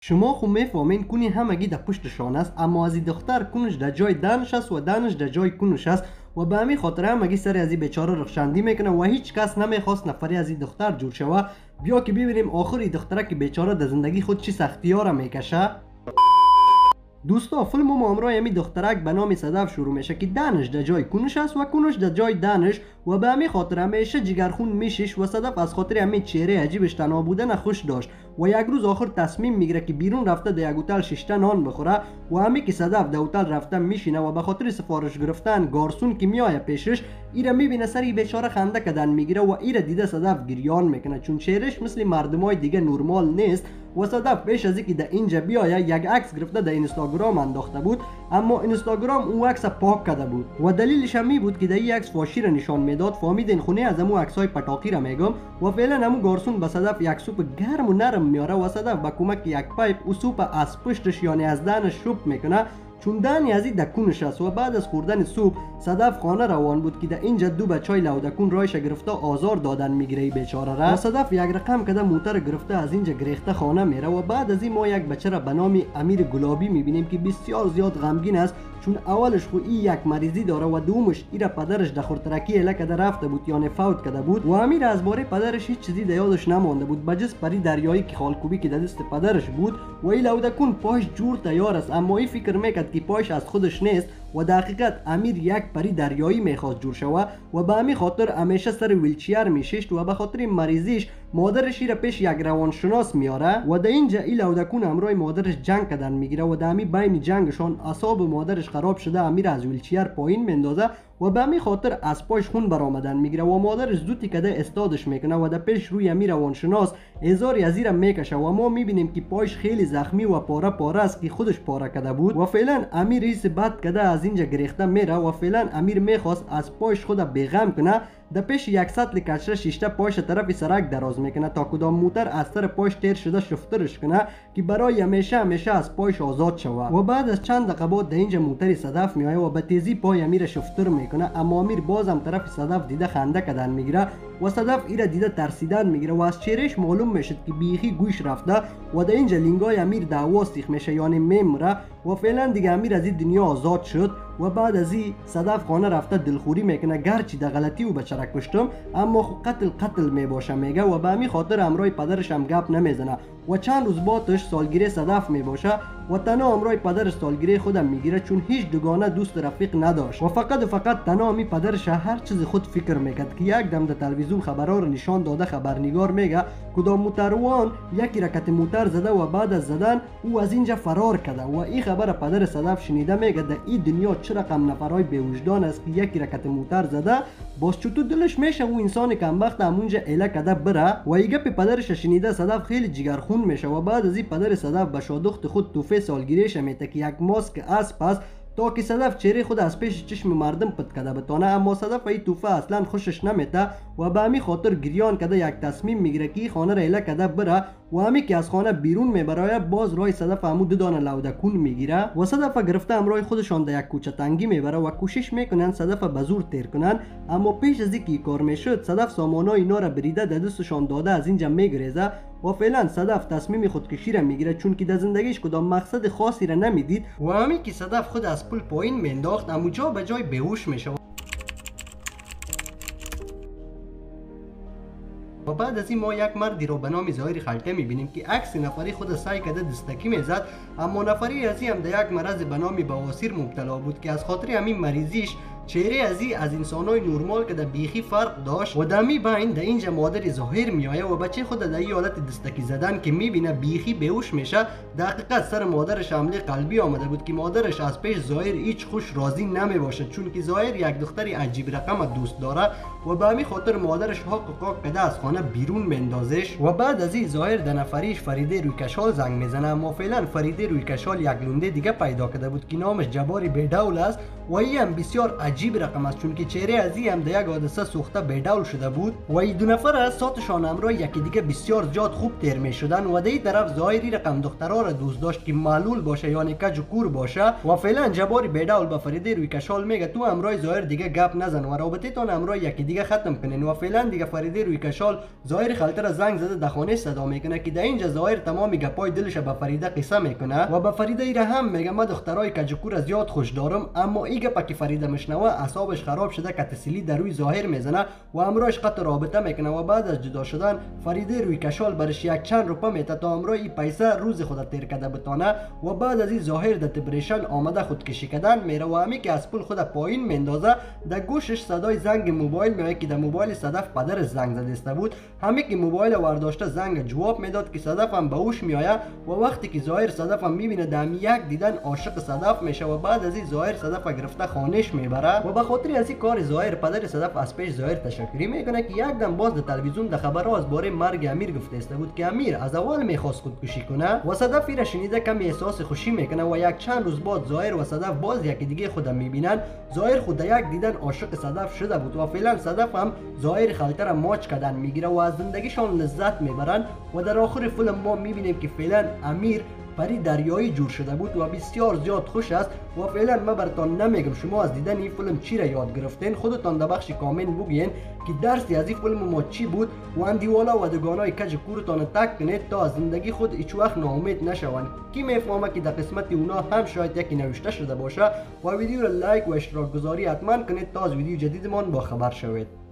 شما خو میفهمین کنی همگی در پشت شانه است، اما از این دختر کنش در جای دانش است و دانش در جای کنش است و به همین خاطر همگی سر از این بیچاره رخشندی میکنه و هیچ کس نمیخواست نفری از این دختر جور شوه. بیا که ببینیم آخر این دختره که بیچاره در زندگی خود چی سختی‌ها میکشه. دوستا فیلم ما امروز همی دخترک به نام صدف شروع میشه که دانش در جای کنش است و کنش در جای دانش و به همین خاطر همیشه جگرخون میشش و صدف از خاطر همین چهره عجیبش تنها بودن خوش داشت و یک روز آخر تصمیم میگیره که بیرون رفته در یک هتل شیشته نان بخوره و همین که صدف در هتل رفته میشینه و به خاطر سفارش گرفتن گارسون که میآیه پیشش ایره میبینه سری بیچاره خنده کردن میگیره و ایره دیده صدف گریان میکنه چون چهرهش مثل مردمای دیگه نرمال نیست و صدف پیش از اینکه در اینجا بیایه یک عکس گرفته در اینستاگرام انداخته بود، اما اینستاگرام اون عکس پاک کرده بود و دلیلش هم بود که در این عکس فاشی را نشان میداد. فهمیدین خونه از امو عکسای پتاقی را میگم و فعلا امو گارسون به صدف یک سوپ گرم و نرم میاره و صدف با کمک یک پایپ او سوپ از پشتش یعنی از دهنش شوب میکنه چون دهنی از این دکونش است و بعد از خوردن سوپ صدف خانه روان بود که در اینجا دو بچای لودکون رایش گرفته آزار دادن میگیره بیچاره را و صدف یک رقم کده موتر گرفته از اینجا گریخته خانه میره و بعد از این ما یک بچه را به نام امیر گلابی میبینیم که بسیار زیاد غمگین است چون اولش خو این یک مریضی داره و دومش ایره پدرش در خورترکی الکده رفته بود یعنی فوت کرده بود و امیر از باره پدرش هیچ چیزی در یادش نمانده بود بجز پری دریایی که خالکوبی که در دست پدرش بود و این لودکون پاش جور تیار است اما این فکر میکرد که پاش از خودش نیست و در حقیقت امیر یک پری دریایی میخواست جور شوه و به همین خاطر همیشه سر ویلچیر میشست و به خاطر این مریضیش مادرش را پیش یک روانشناس میاره و در اینجا این لودکون همراه مادرش جنگ کردن میگیره و در همین بین جنگشان اعصاب مادرش خراب شده امیر از ویلچیر پایین میندازه و به همین خاطر از پاش خون برآمدن میگیره و مادرش زوتی کده استادش میکنه و در پیش روی امیر روانشناس هزاری از این میکشه و ما میبینیم که پاش خیلی زخمی و پاره پاره است که خودش پاره کده بود و فعلا امیر ریس بد کده از اینجا گریخته میره و فعلا امیر میخواست از پاش خود بغم کنه در پیش یک سطل کچره شیشته پاش طرف سرک دراز میکنه تا کدام موتر از سر پاش تیر شده شفترش کنه که برای همیشه از پاش آزاد شوه و بعد از چند دقیقه بعد در اینجا موتری صدف میآیه و به تیزی پای امیر شفتر میکنه اما امیر بازم طرف صدف دیده خنده کردن میگیره و صدف ایره دیده ترسیدن میگیره و از چهرهش معلوم میشد که بیخی گوش رفته و در اینجا لینگای امیر دعوا سیخ میشه یعنی میمره و فعلا دیگه امیر از این دنیا آزاد شد و بعد از این صدف خانه رفته دلخوری میکنه گرچه در غلطی و بچه کشتم اما خو قتل میباشه میگه و به همین خاطر امرای پدرش هم گپ نمیزنه و چند روز بعدش سالگیری صدف میباشه و تنها امرای پدرش سالگیری خودم میگیره چون هیچ دوگانه دوست رفیق نداشت و فقط تنها می پدرش هر چیز خود فکر میکرد که یک دم در تلویزیون خبرها رو نشان داده خبرنگار میگه کدام موتروان یکی رکت موتر زده و بعد از زدن او از اینجا فرار کرده و این خبر پدر صدف شنیده میگه در این دنیا چه رقم نفرای بی‌وجدان است که یکی رکت موتر زده باز چطور دلش میشه او انسان کمبخت همونجا اله کده بره و ایگه پدرش شنیده صدف خیلی جگرخون میشه و بعد از این پدر صدف به شادخت خود توفه سالگیریش میته که یک ماسک اسب است تا که صدف چهره خود از پیش چشم مردم پد کده بتانه اما صدف این توفه اصلا خوشش نمیته و به همین خاطر گریان کده یک تصمیم میگیره که خانه را اله کده بره و همین که از خانه بیرون میبره باز رای صدف همو دو دانه لودکون میگیره و صدف گرفته امرای خودشان در یک کوچه تنگی میبره و کوشش میکنن صدف به زور تیر کنن اما پیش از اینکه کار میشد صدف سامانای اینا را بریده در دستشان داده از اینجا میگریزه و فعلا صدف تصمیم خودکشی را میگیره چون که در زندگیش کدام مقصد خاصی را نمیدید و همین که صدف خود از پل پایین مینداخت اما جا به جای بیهوش میشه و بعد از این ما یک مردی رو به نام ظاهر خلقه میبینیم که عکس نفری خود سعی کرده دستکی میزد اما نفری از این هم در یک مرض به نام بواسیر مبتلا بود که از خاطر همین مریضیش چهره از انسانای نرمال که در بیخی فرق داشت و در می بین در اینجا مادر ظاهر میآیه و بچه خود در این حالت دستکی زدن که میبینه بیخی بیهوش میشه در حقیقت سر مادرش حمله قلبی آمده بود که مادرش از پیش ظاهر هیچ خوش راضی نمی باشد چون که ظاهر یک دختری عجیب رقم دوست داره و به همین خاطر مادرش حق کده از خانه بیرون میندازش و بعد از این ظاهر در نفریش فریده روی کشال زنگ میزنه اما فعلا فریده روی کشال یک لونده دیگه پیدا کرده بود که نامش جباری بیدول است و این هم بسیار عجیب رقم است چون که چهره از این هم در یک حادثه سوخته بیدول شده بود و این دو نفر از ساتشان همراه یکی دیگه بسیار زیاد خوب تیر می شدن و در این طرف ظاهری رقم دخترها را دوست داشت که معلول باشه یعنی کج و کور باشه و فعلا جباری بیدول به فریده روی کشال میگه تو همراه ظاهر دیگه گپ نزن و رابطه تان همراه یکی دیگه ختم کنین. و فعلا دیگه فریده روی کشال ظاهر خلطر زنگ زده در خانه صدا میکنه که در اینجا ظاهر تمام گپای دلش به فریده قصه میکنه و به فریده ایره هم میگه من دخترای کجکور از یاد خوش دارم. اما این گپا که فریده مشنوه اعصابش خراب شده که تسلی در روی ظاهر میزنه و امروش قطع رابطه میکنه و بعد از جدا شدن فریده روی کشال برش یک چند روپا میته تا امروز این پیسه روز خود تیر کده بتانه و بعد از این ظاهر در تبریشن آمده خودکشی کردن میره و همی که از پول خود پایین میندازه در گوشش صدای زنگ موبایل میاد که در موبایل صدف پدرش زنگ زده بود. همی که موبایل ورداشته زنگ جواب میداد که صدف هم به هوش میآید و وقتی که ظاهر صدف هم میبینه در یک دیدن عاشق صدف میشه و بعد از این ظاهر صدف گرفته خانهش میبره و به خاطر از این کار ظاهر پدر صدف از پیش ظاهر تشکری میکنه که یک دم باز در تلویزیون در خبرها از باره مرگ امیر گفته است بود که امیر از اول میخواست خودکشی کنه و صدف را شنیده کمی احساس خوشی میکنه و یک چند روز بعد ظاهر و صدف باز یکی دیگه خود میبینن. ظاهر خود یک دیدن عاشق صدف شده بود و فعلا صدف هم ظاهر خلطر ماچ کردن میگیره و از زندگیشان لذت میبرن و در آخر فیلم ما میبینیم که فعلا امیر پری دریایی جور شده بود و بسیار زیاد خوش است و فعلا من براتون نمیگم شما از دیدن این فیلم چی را یاد گرفتین. خودتان در بخش کامنت بگین که درسی از این فیلم ما چی بود و اندیوالا و دگانای کج کورتان تک کنید تا از زندگی خود هیچ وقت ناامید نشوند. کی میفهمه که در قسمت اونا هم شاید یکی نوشته شده باشه و ویدیو را لایک و اشتراک گذاری حتما کنید تا از ویدیو جدیدمان با خبر شوید.